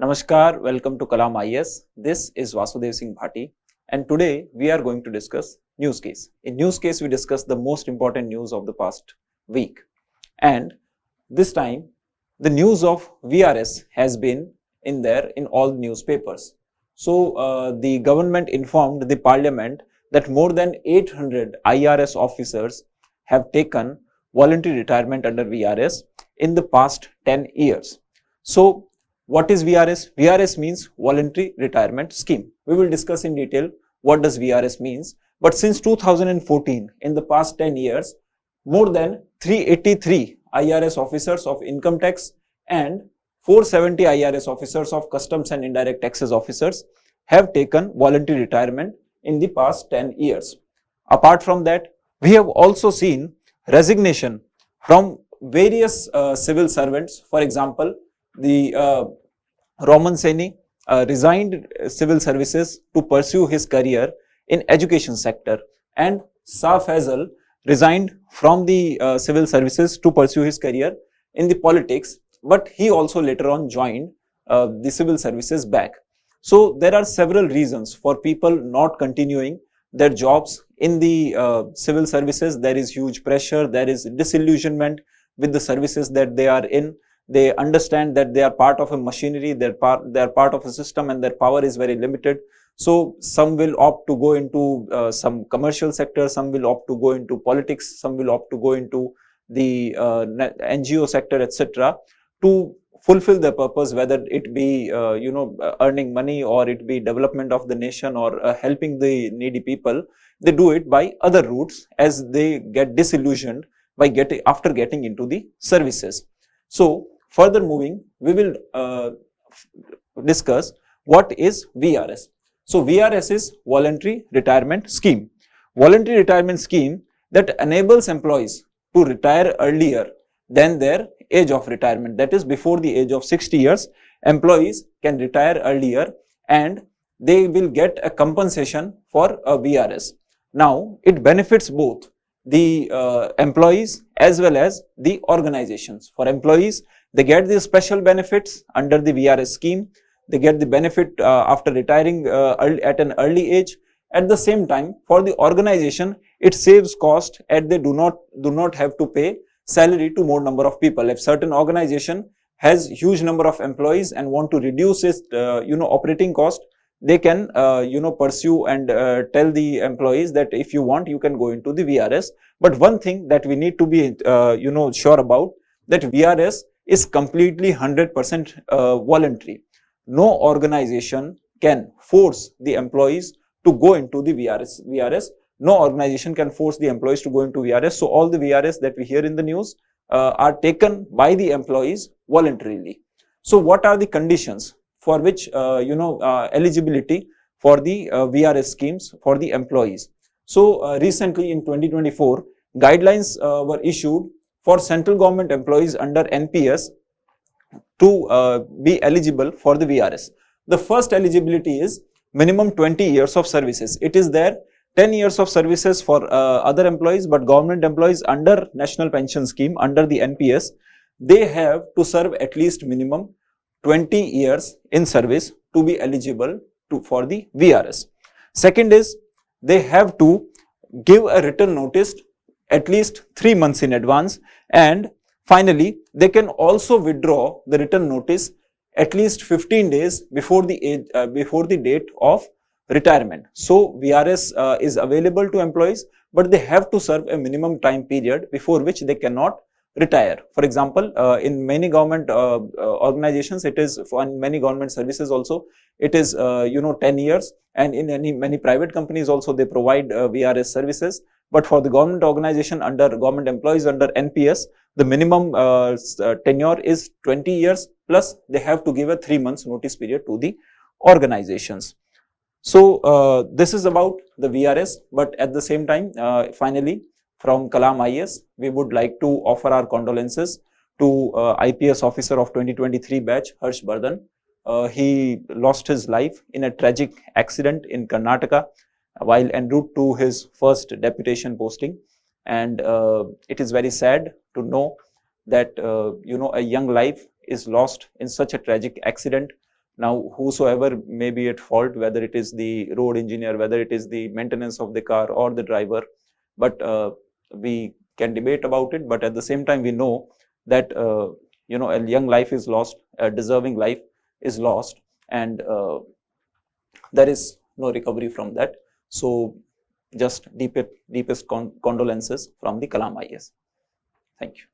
Namaskar, welcome to Kalam IAS. This is Vasudev Singh Bhati, and today we are going to discuss news case. In news case, we discuss the most important news of the past week, and this time the news of VRS has been in all newspapers. So the government informed the parliament that more than 800 IRS officers have taken voluntary retirement under VRS in the past 10 years. So what is VRS? VRS means Voluntary Retirement Scheme. We will discuss in detail what does VRS means. But since 2014, in the past 10 years, more than 383 IRS officers of income tax and 470 IRS officers of customs and indirect taxes officers have taken voluntary retirement in the past 10 years. Apart from that, we have also seen resignation from various civil servants. For example, the Roman Seni resigned civil services to pursue his career in education sector, and Shah Faisal resigned from the civil services to pursue his career in the politics, but he also later on joined the civil services back. So there are several reasons for people not continuing their jobs in the civil services. There is huge pressure, there is disillusionment with the services that they are in. They understand that they are part of a machinery, they are part of a system, and their power is very limited. So some will opt to go into some commercial sector, some will opt to go into politics, some will opt to go into the NGO sector, etc., to fulfill their purpose, whether it be earning money, or it be development of the nation, or helping the needy people. They do it by other routes as they get disillusioned by after getting into the services. So further moving, we will discuss what is VRS. So VRS is Voluntary Retirement Scheme. Voluntary Retirement Scheme that enables employees to retire earlier than their age of retirement. That is, before the age of 60 years, employees can retire earlier and they will get a compensation for a VRS. Now, it benefits both the employees as well as the organizations. For employees, they get the special benefits under the VRS scheme. They get the benefit after retiring at an early age. At the same time, for the organization, it saves cost as they do not have to pay salary to more number of people. If certain organization has huge number of employees and want to reduce its operating cost, they can pursue and tell the employees that if you want, you can go into the VRS. But one thing that we need to be sure about, that VRS is completely 100% voluntary. No organization can force the employees to go into the VRS. No organization can force the employees to go into VRS. So all the VRS that we hear in the news are taken by the employees voluntarily. So what are the conditions for which eligibility for the VRS schemes for the employees? So recently in 2024, guidelines were issued for central government employees under NPS to be eligible for the VRS. The first eligibility is minimum 20 years of services. It is there 10 years of services for other employees, but government employees under National Pension Scheme, under the NPS, they have to serve at least minimum 20 years in service to be eligible for the VRS. Second is, they have to give a written notice at least 3 months in advance, and finally, they can also withdraw the written notice at least 15 days before the date of retirement. So VRS is available to employees, but they have to serve a minimum time period before which they cannot retire. For example, in many government organizations, it is for many government services also, it is 10 years, and in many private companies also they provide VRS services. But for the government organization under government employees under NPS, the minimum tenure is 20 years, plus they have to give a 3 months notice period to the organizations. So this is about the VRS, but at the same time, finally, from Kalam IAS, we would like to offer our condolences to IPS officer of 2023 batch, Harsh Bardhan. He lost his life in a tragic accident in Karnataka while en route to his first deputation posting. And it is very sad to know that a young life is lost in such a tragic accident. Now, whosoever may be at fault, whether it is the road engineer, whether it is the maintenance of the car or the driver, but we can debate about it. But at the same time, we know that you know, a young life is lost, a deserving life is lost, and there is no recovery from that. So, just deepest condolences from the Kalam IAS. Thank you.